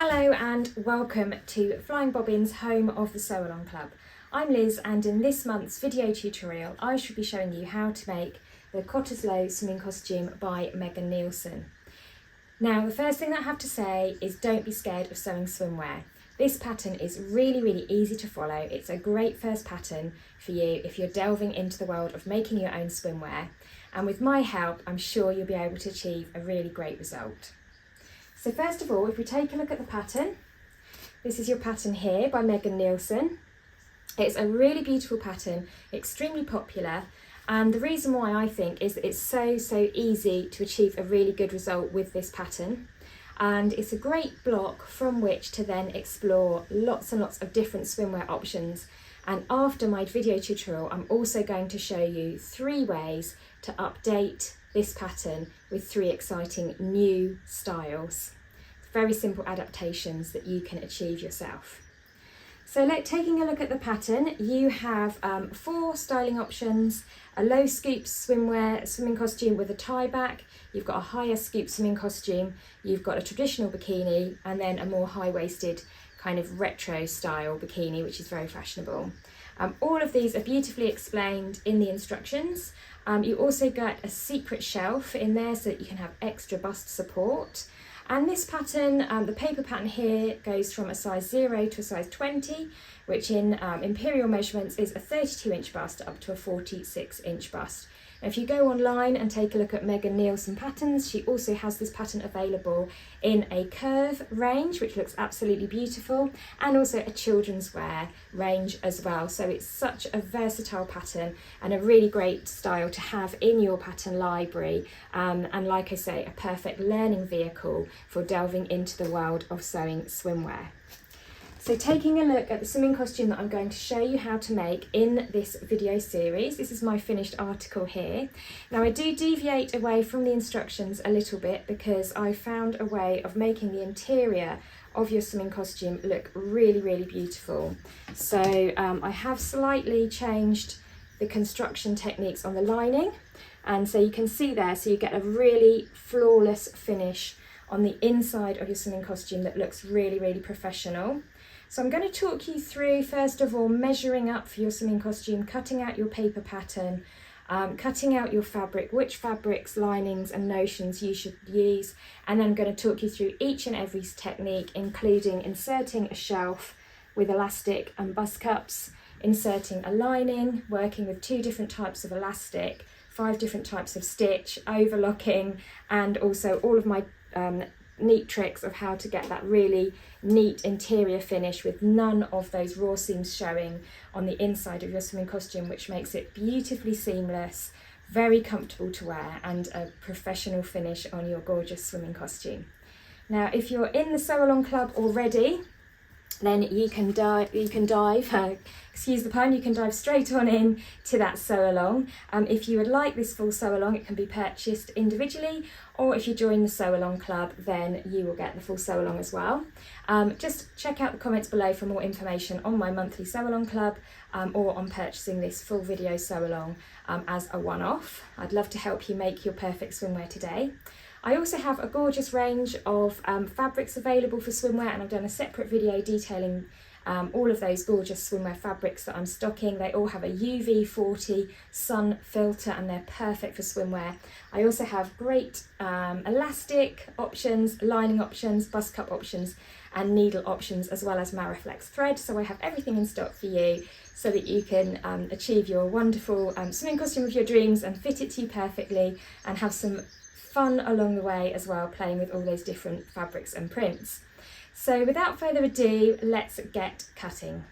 Hello and welcome to Flying Bobbins, home of the Sew Along Club. I'm Liz, and in this month's video tutorial I shall be showing you how to make the Cottesloe swimming costume by Megan Nielsen. Now, the first thing that I have to say is don't be scared of sewing swimwear. This pattern is really easy to follow. It's a great first pattern for you if you're delving into the world of making your own swimwear, and with my help I'm sure you'll be able to achieve a really great result. So first of all, if we take a look at the pattern, this is your pattern here by Megan Nielsen. It's a really beautiful pattern, extremely popular, and the reason why I think is that it's so easy to achieve a really good result with this pattern, and it's a great block from which to then explore lots and lots of different swimwear options. And after my video tutorial, I'm also going to show you 3 ways to update this pattern with 3 exciting new styles. Very simple adaptations that you can achieve yourself. So taking a look at the pattern, you have 4 styling options: a low scoop swimming costume with a tie back, you've got a higher scoop swimming costume, you've got a traditional bikini, and then a more high-waisted kind of retro style bikini, which is very fashionable. All of these are beautifully explained in the instructions. You also get a secret shelf in there so that you can have extra bust support. And this pattern, the paper pattern here, goes from a size 0 to a size 20, which in imperial measurements is a 32-inch bust up to a 46-inch bust. Now, if you go online and take a look at Megan Nielsen patterns, she also has this pattern available in a curve range, which looks absolutely beautiful, and also a children's wear range as well. So it's such a versatile pattern and a really great style to have in your pattern library, and like I say, a perfect learning vehicle for delving into the world of sewing swimwear. So taking a look at the swimming costume that I'm going to show you how to make in this video series, this is my finished article here. Now, I do deviate away from the instructions a little bit because I found a way of making the interior of your swimming costume look really beautiful. So I have slightly changed the construction techniques on the lining, and so you can see there, so you get a really flawless finish on the inside of your swimming costume that looks really professional. So I'm going to talk you through, first of all, measuring up for your swimming costume, cutting out your paper pattern, cutting out your fabric, which fabrics, linings and notions you should use, and then I'm going to talk you through each and every technique, including inserting a shelf with elastic and bust cups, inserting a lining, working with 2 different types of elastic, 5 different types of stitch, overlocking, and also all of my neat tricks of how to get that really neat interior finish with none of those raw seams showing on the inside of your swimming costume, which makes it beautifully seamless, very comfortable to wear, and a professional finish on your gorgeous swimming costume. Now, if you're in the Sew Along Club already, then you can dive, excuse the pun, you can dive straight on in to that sew along. If you would like this full sew along, it can be purchased individually, or if you join the Sew Along Club, then you will get the full sew along as well. Just check out the comments below for more information on my monthly Sew Along Club, or on purchasing this full video sew along as a one-off. I'd love to help you make your perfect swimwear today. I also have a gorgeous range of fabrics available for swimwear, and I've done a separate video detailing all of those gorgeous swimwear fabrics that I'm stocking. They all have a UV40 sun filter and they're perfect for swimwear. I also have great elastic options, lining options, bust cup options and needle options, as well as Mariflex thread. So I have everything in stock for you so that you can achieve your wonderful swimming costume of your dreams and fit it to you perfectly, and have some fun along the way as well, playing with all those different fabrics and prints. So without further ado, let's get cutting.